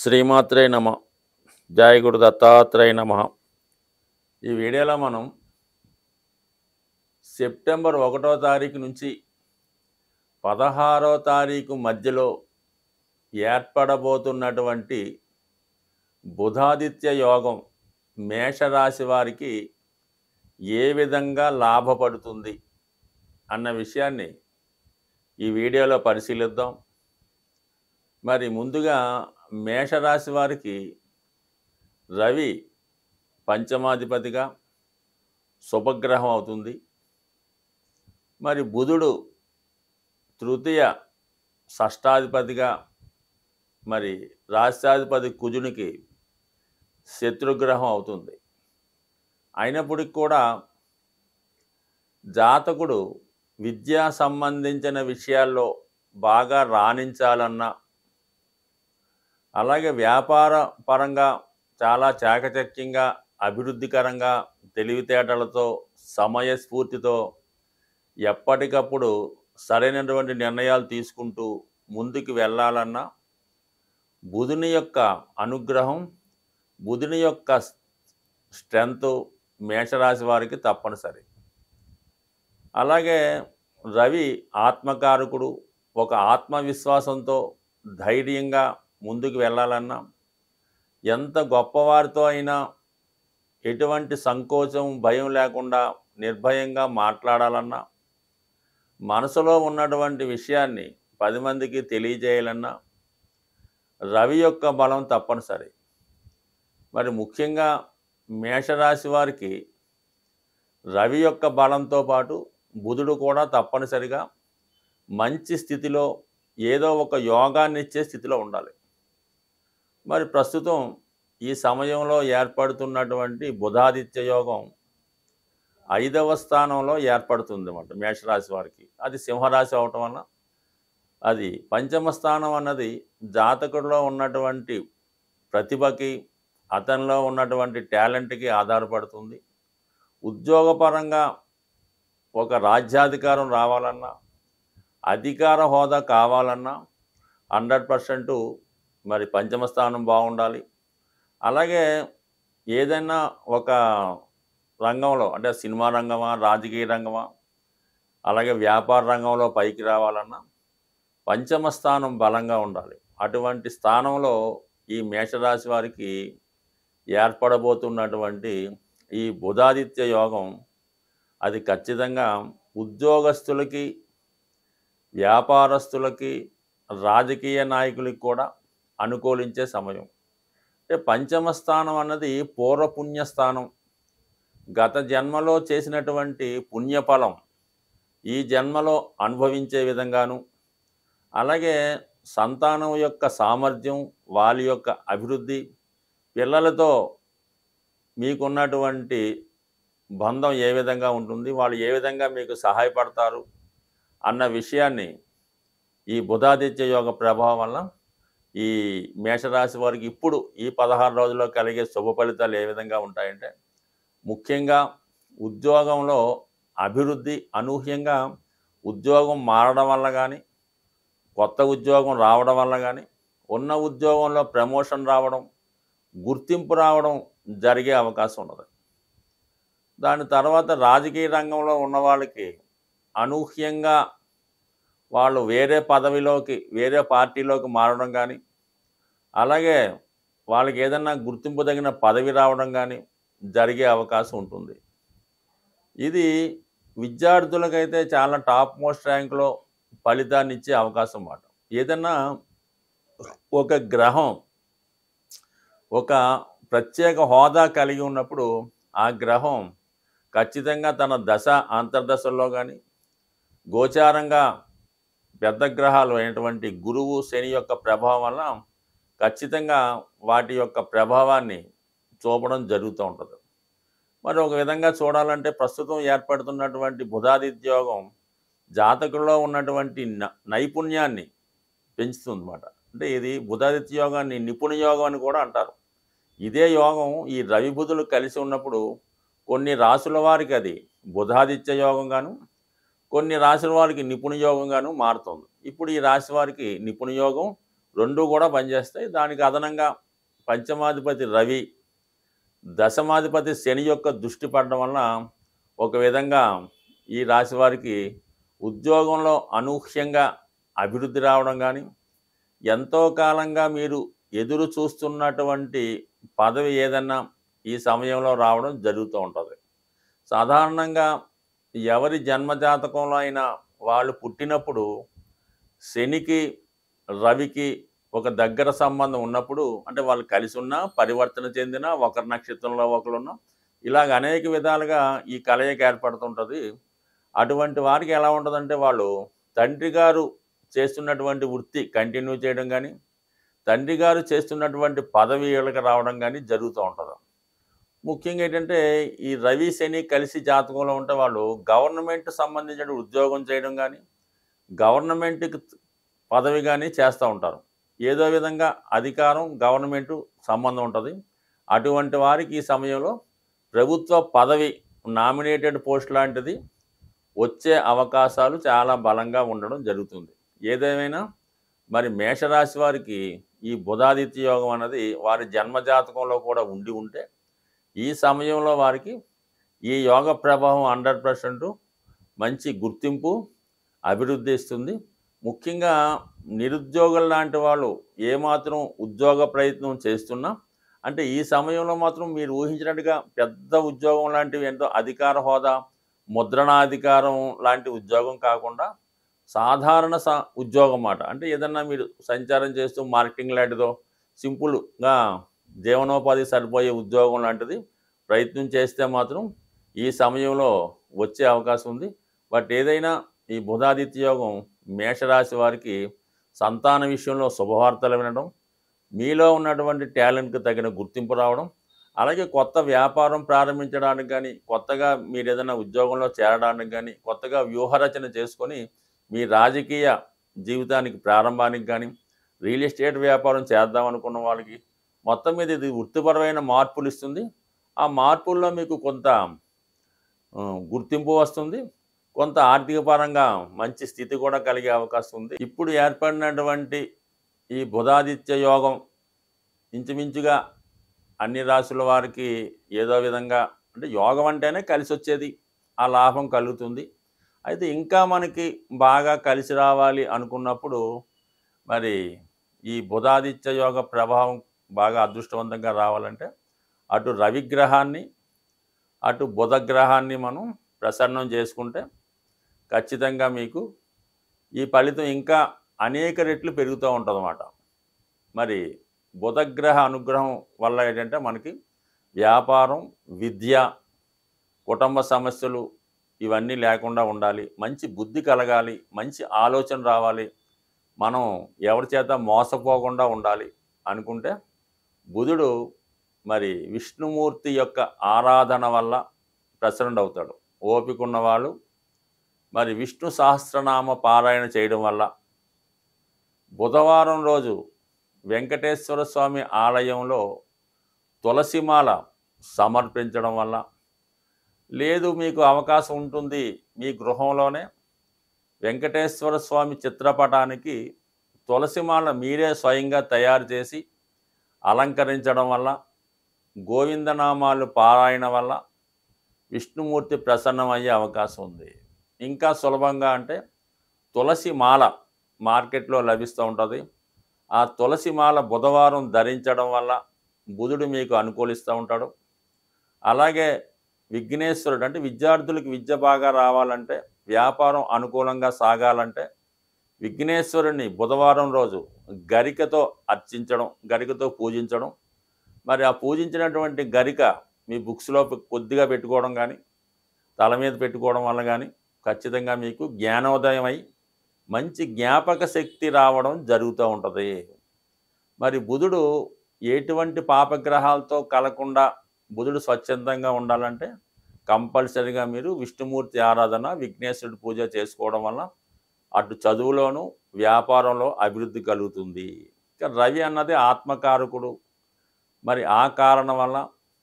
శ్రీమాత్రే నమ. జయ గురు దత్తాత్రేయ నమ. ఈ వీడియోలో మనం సెప్టెంబర్ 1వ తారీఖు నుంచి 16వ తారీఖు మధ్యలో ఏర్పడబోతున్నటువంటి బుధాదిత్య యోగం మేషరాశి వారికి ఏ విధంగా లాభపడుతుంది అన్న విషయాన్ని ఈ వీడియోలో పరిశీలిద్దాం. మరి ముందుగా మేషరాశి వారికి రవి పంచమాధిపతిగా శుభగ్రహం అవుతుంది. మరి బుధుడు తృతీయ షష్టాధిపతిగా, మరి రాష్ట్రాధిపతి కుజునికి శత్రుగ్రహం అవుతుంది. అయినప్పటికీ కూడా జాతకుడు విద్యా సంబంధించిన విషయాల్లో బాగా రాణించాలన్నా, అలాగే వ్యాపార పరంగా చాలా చాకచక్యంగా, అభివృద్ధికరంగా, తెలివితేటలతో, సమయస్ఫూర్తితో ఎప్పటికప్పుడు సరైనటువంటి నిర్ణయాలు తీసుకుంటూ ముందుకు వెళ్ళాలన్నా బుధుని యొక్క అనుగ్రహం, బుధుని యొక్క స్ట్రెంత్ మేషరాశి వారికి తప్పనిసరి. అలాగే రవి ఆత్మకారకుడు. ఒక ఆత్మవిశ్వాసంతో ధైర్యంగా ముందుకు వెళ్ళాలన్నా, ఎంత గొప్పవారితో అయినా ఎటువంటి సంకోచం, భయం లేకుండా నిర్భయంగా మాట్లాడాలన్నా, మనసులో ఉన్నటువంటి విషయాన్ని 10 మందికి తెలియజేయాలన్నా రవి యొక్క బలం తప్పనిసరి. మరి ముఖ్యంగా మేషరాశి వారికి రవి యొక్క బలంతో పాటు బుధుడు కూడా తప్పనిసరిగా మంచి స్థితిలో, ఏదో ఒక యోగాన్ని ఇచ్చే స్థితిలో ఉండాలి. మరి ప్రస్తుతం ఈ సమయంలో ఏర్పడుతున్నటువంటి బుధాదిత్య యోగం 5వ స్థానంలో ఏర్పడుతుంది అన్నమాట మేషరాశి వారికి. అది సింహరాశి అవటం వల్ల అది పంచమ స్థానం అన్నది జాతకుడిలో ఉన్నటువంటి ప్రతిభకి, అతనిలో ఉన్నటువంటి టాలెంట్కి ఆధారపడుతుంది. ఉద్యోగపరంగా ఒక రాజ్యాధికారం రావాలన్నా, అధికార హోదా కావాలన్నా 100% మరి పంచమ స్థానం బాగుండాలి. అలాగే ఏదైనా ఒక రంగంలో, అంటే సినిమా రంగమా, రాజకీయ రంగమా, అలాగే వ్యాపార రంగంలో పైకి రావాలన్నా పంచమ స్థానం బలంగా ఉండాలి. అటువంటి స్థానంలో ఈ మేషరాశి వారికి ఏర్పడబోతున్నటువంటి ఈ బుధాదిత్య యోగం అది ఖచ్చితంగా ఉద్యోగస్తులకి, వ్యాపారస్తులకి, రాజకీయ నాయకులకి కూడా అనుకూలించే సమయం. అంటే పంచమ స్థానం అన్నది పూర్వపుణ్య స్థానం. గత జన్మలో చేసినటువంటి పుణ్యఫలం ఈ జన్మలో అనుభవించే విధంగాను, అలాగే సంతానం యొక్క సామర్థ్యం, వాళ్ళ యొక్క అభివృద్ధి, పిల్లలతో మీకున్నటువంటి బంధం ఏ విధంగా ఉంటుంది, వాళ్ళు ఏ విధంగా మీకు సహాయపడతారు అన్న విషయాన్ని ఈ బుధాదిత్య యోగ ప్రభావం వల్ల ఈ మేషరాశి వారికి ఇప్పుడు ఈ 16 రోజుల్లో కలిగే శుభ ఫలితాలు ఏ విధంగా ఉంటాయంటే, ముఖ్యంగా ఉద్యోగంలో అభివృద్ధి, అనూహ్యంగా ఉద్యోగం మారడం వల్ల కానీ, కొత్త ఉద్యోగం రావడం వల్ల కానీ, ఉన్న ఉద్యోగంలో ప్రమోషన్ రావడం, గుర్తింపు రావడం జరిగే అవకాశం ఉన్నది. దాని తర్వాత రాజకీయ రంగంలో ఉన్న వాళ్ళకి అనూహ్యంగా వాళ్ళు వేరే పదవిలోకి, వేరే పార్టీలోకి మారడం కానీ, అలాగే వాళ్ళకి ఏదన్నా గుర్తింపు తగిన పదవి రావడం కానీ జరిగే అవకాశం ఉంటుంది. ఇది విద్యార్థులకైతే చాలా టాప్ మోస్ట్ ర్యాంకులో ఫలితాన్ని ఇచ్చే అవకాశం అన్నమాట. ఏదన్నా ఒక గ్రహం ఒక ప్రత్యేక హోదా కలిగి ఉన్నప్పుడు ఆ గ్రహం ఖచ్చితంగా తన దశ అంతర్దశల్లో కానీ, గోచారంగా పెద్ద గ్రహాలు అయినటువంటి గురువు, శని యొక్క ప్రభావం వల్ల ఖచ్చితంగా వాటి యొక్క ప్రభావాన్ని చూపడం జరుగుతూ ఉంటుంది. మరి ఒక విధంగా చూడాలంటే ప్రస్తుతం ఏర్పడుతున్నటువంటి బుధాదిత్య యోగం జాతకుల్లో ఉన్నటువంటి నైపుణ్యాన్ని పెంచుతుందన్నమాట. అంటే ఇది బుధాదిత్య యోగాన్ని నిపుణ యోగం అని కూడా అంటారు. ఇదే యోగం ఈ రవి బుధులు కలిసి ఉన్నప్పుడు కొన్ని రాశుల వారికి అది బుధాదిత్య యోగంగాను, కొన్ని రాశుల వారికి నిపుణ యోగంగాను మారుతుంది. ఇప్పుడు ఈ రాశి వారికి నిపుణ యోగం రెండు కూడా పనిచేస్తాయి. దానికి అదనంగా పంచమాధిపతి రవి, దశమాధిపతి శని యొక్క దృష్టి పడడం వలన ఒక విధంగా ఈ రాశి వారికి ఉద్యోగంలో అనూహ్యంగా అభివృద్ధి రావడం కానీ, ఎంతో కాలంగా మీరు ఎదురు చూస్తున్నటువంటి పదవి ఏదన్నా ఈ సమయంలో రావడం జరుగుతూ ఉంటుంది. సాధారణంగా ఎవరి జన్మజాతకంలో అయినా వాళ్ళు పుట్టినప్పుడు శనికి, రవికి ఒక దగ్గర సంబంధం ఉన్నప్పుడు, అంటే వాళ్ళు కలిసి ఉన్నా, పరివర్తన చెందినా, ఒకరి నక్షత్రంలో ఒకరున్నా, ఇలాగ అనేక విధాలుగా ఈ కలయిక ఏర్పడుతుంటుంది. అటువంటి వారికి ఎలా ఉంటుందంటే, వాళ్ళు తండ్రి గారు చేస్తున్నటువంటి వృత్తి కంటిన్యూ చేయడం కానీ, తండ్రి గారు చేస్తున్నటువంటి పదవి వీళ్ళకి రావడం కానీ జరుగుతూ ఉంటుంది. ముఖ్యంగా ఏంటంటే, ఈ రవి శని కలిసి జాతకంలో ఉంటే వాళ్ళు గవర్నమెంట్ సంబంధించిన ఉద్యోగం చేయడం కానీ, గవర్నమెంట్కి పదవి కానీ చేస్తూ ఉంటారు. ఏదో విధంగా అధికారం, గవర్నమెంటు సంబంధం ఉంటుంది. అటువంటి వారికి ఈ సమయంలో ప్రభుత్వ పదవి, నామినేటెడ్ పోస్ట్ లాంటిది వచ్చే అవకాశాలు చాలా బలంగా ఉండడం జరుగుతుంది. ఏదేమైనా మరి మేషరాశి వారికి ఈ బుధాదిత్య యోగం అన్నది వారి జన్మజాతకంలో కూడా ఉంటే ఈ సమయంలో వారికి ఈ యోగ ప్రభావం 100% మంచి గుర్తింపు, అభివృద్ధి ఇస్తుంది. ముఖ్యంగా నిరుద్యోగులు లాంటి వాళ్ళు ఏమాత్రం ఉద్యోగ ప్రయత్నం చేస్తున్నా, అంటే ఈ సమయంలో మాత్రం మీరు ఊహించినట్టుగా పెద్ద ఉద్యోగం లాంటివి ఎంతో అధికార హోదా, ముద్రణాధికారం లాంటి ఉద్యోగం కాకుండా సాధారణ ఉద్యోగం మాట. అంటే ఏదన్నా మీరు సంచారం చేస్తూ మార్కెటింగ్ లాంటిదో సింపుల్గా జీవనోపాధి సరిపోయే ఉద్యోగం లాంటిది ప్రయత్నం చేస్తే మాత్రం ఈ సమయంలో వచ్చే అవకాశం ఉంది. బట్ ఏదైనా ఈ బుధాదిత్య యోగం మేషరాశి వారికి సంతాన విషయంలో శుభవార్తలు వినడం, మీలో ఉన్నటువంటి టాలెంట్కి తగిన గుర్తింపు రావడం, అలాగే కొత్త వ్యాపారం ప్రారంభించడానికి కానీ, కొత్తగా మీరు ఏదైనా ఉద్యోగంలో చేరడానికి కానీ, కొత్తగా వ్యూహరచన చేసుకొని మీ రాజకీయ జీవితానికి ప్రారంభానికి కానీ, రియల్ ఎస్టేట్ వ్యాపారం చేద్దాం అనుకున్న వాళ్ళకి మొత్తం మీద ఇది వృత్తిపరమైన మార్పులు ఇస్తుంది. ఆ మార్పుల్లో మీకు కొంత గుర్తింపు వస్తుంది, కొంత ఆర్థిక పరంగా మంచి స్థితి కూడా కలిగే అవకాశం ఉంది. ఇప్పుడు ఏర్పడినటువంటి ఈ బుధాదిత్య యోగం ఇంచుమించుగా అన్ని రాశుల వారికి ఏదో విధంగా, అంటే యోగం అంటేనే కలిసి వచ్చేది, ఆ లాభం కలుగుతుంది. అయితే ఇంకా మనకి బాగా కలిసి రావాలి అనుకున్నప్పుడు మరి ఈ బుధాదిత్య యోగ ప్రభావం బాగా అదృష్టవంతంగా రావాలంటే అటు రవిగ్రహాన్ని, అటు బుధగ్రహాన్ని మనం ప్రసన్నం చేసుకుంటే ఖచ్చితంగా మీకు ఈ ఫలితం ఇంకా అనేక రెట్లు పెరుగుతూ ఉంటుందన్నమాట. మరి బుధగ్రహ అనుగ్రహం వల్ల ఏంటంటే మనకి వ్యాపారం, విద్య, కుటుంబ సమస్యలు ఇవన్నీ లేకుండా ఉండాలి, మంచి బుద్ధి కలగాలి, మంచి ఆలోచన రావాలి, మనం ఎవరి చేత మోసపోకుండా ఉండాలి అనుకుంటే బుధుడు మరి విష్ణుమూర్తి యొక్క ఆరాధన వల్ల ప్రసన్నుడు అవుతాడు. ఓపిక ఉన్నవాళ్ళు మరి విష్ణు సహస్రనామ పారాయణ చేయడం వల్ల, బుధవారం రోజు వెంకటేశ్వర స్వామి ఆలయంలో తులసిమాల సమర్పించడం వల్ల, లేదు మీకు అవకాశం ఉంటుంది మీ గృహంలోనే వెంకటేశ్వర స్వామి చిత్రపటానికి తులసిమాల మీరే స్వయంగా తయారు చేసి అలంకరించడం వల్ల, గోవిందనామాలు పారాయణ వల్ల విష్ణుమూర్తి ప్రసన్నమయ్యే అవకాశం ఉంది. ఇంకా సులభంగా అంటే తులసి మాల మార్కెట్లో లభిస్తూ ఉంటుంది. ఆ తులసి మాల బుధవారం ధరించడం వల్ల బుధుడు మీకు అనుకూలిస్తూ ఉంటాడు. అలాగే విఘ్నేశ్వరుడు, అంటే విద్యార్థులకు విద్య బాగా రావాలంటే, వ్యాపారం అనుకూలంగా సాగాలంటే విఘ్నేశ్వరుని బుధవారం రోజు గరికతో అర్చించడం, గరికతో పూజించడం. మరి ఆ పూజించినటువంటి గరిక మీ బుక్స్లో కొద్దిగా పెట్టుకోవడం కానీ, తల మీద పెట్టుకోవడం వల్ల కానీ ఖచ్చితంగా మీకు జ్ఞానోదయం అయి మంచి జ్ఞాపక శక్తి రావడం జరుగుతూ ఉంటుంది. మరి బుధుడు ఎటువంటి పాపగ్రహాలతో కలకుండా బుధుడు స్వచ్ఛందంగా ఉండాలంటే కంపల్సరీగా మీరు విష్ణుమూర్తి ఆరాధన, విఘ్నేశ్వరుడి పూజ చేసుకోవడం వల్ల అటు చదువులోను, వ్యాపారంలో అభివృద్ధి కలుగుతుంది. ఇక రవి అన్నది ఆత్మకారకుడు. మరి ఆ కారణం వల్ల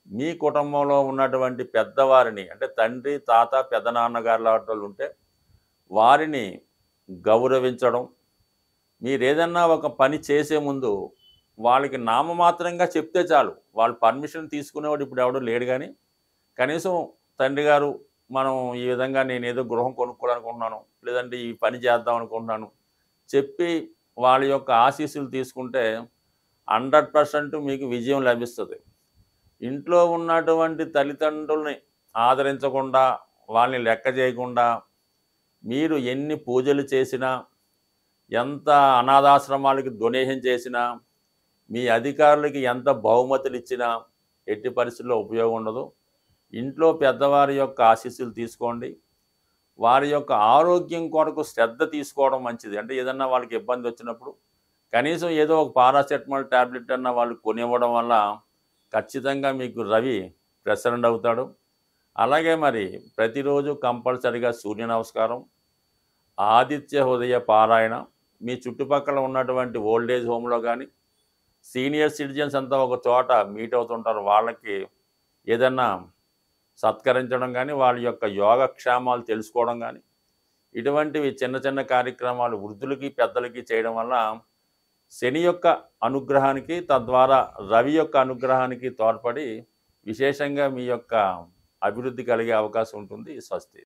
మీ కుటుంబంలో ఉన్నటువంటి పెద్దవారిని, అంటే తండ్రి, తాత, పెదనాన్నగారు లాంటి వాళ్ళు ఉంటే వారిని గౌరవించడం, మీరేదన్నా ఒక పని చేసే ముందు వాళ్ళకి నామమాత్రంగా చెప్తే చాలు. వాళ్ళు పర్మిషన్ తీసుకునేవాడు ఇప్పుడు ఎవడు లేడు గానీ, కనీసం తండ్రి గారు మనం ఈ విధంగా నేనేదో గృహం కొనుక్కోవాలనుకుంటున్నాను, లేదంటే ఈ పని చేద్దాం అనుకుంటున్నాను చెప్పి వాళ్ళ యొక్క ఆశీస్సులు తీసుకుంటే 100% మీకు విజయం లభిస్తుంది. ఇంట్లో ఉన్నటువంటి తల్లిదండ్రుల్ని ఆదరించకుండా, వాళ్ళని లెక్క చేయకుండా, మీరు ఎన్ని పూజలు చేసినా, ఎంత అనాథాశ్రమాలకి డొనేషన్ చేసినా, మీ అధికారులకి ఎంత బహుమతులు ఇచ్చినా ఎట్టి పరిస్థితుల్లో ఉపయోగం ఉండదు. ఇంట్లో పెద్దవారి యొక్క ఆశీస్సులు తీసుకోండి. వారి యొక్క ఆరోగ్యం కొరకు శ్రద్ధ తీసుకోవడం మంచిది. అంటే ఏదన్నా వాళ్ళకి ఇబ్బంది వచ్చినప్పుడు కనీసం ఏదో ఒక పారాసెటమాల్ టాబ్లెట్ అన్న వాళ్ళు కొనివ్వడం వల్ల ఖచ్చితంగా మీకు రవి ప్రసరణ అవుతాడు. అలాగే మరి ప్రతిరోజు కంపల్సరిగా సూర్య నమస్కారం, ఆదిత్య హృదయ పారాయణ, మీ చుట్టుపక్కల ఉన్నటువంటి ఓల్డేజ్ హోమ్లో కానీ సీనియర్ సిటిజన్స్ అంతా ఒక చోట మీట్ అవుతుంటారు. వాళ్ళకి ఏదన్నా సత్కరించడం కానీ, వాళ్ళ యొక్క యోగక్షేమాలు తెలుసుకోవడం కానీ, ఇటువంటివి చిన్న చిన్న కార్యక్రమాలు వృద్ధులకి పెద్దలకి చేయడం వల్ల శని యొక్క అనుగ్రహానికి, తద్వారా రవి యొక్క అనుగ్రహానికి తోడ్పడి విశేషంగా మీ యొక్క అభివృద్ధి కలిగే అవకాశం ఉంటుంది. స్వస్తి.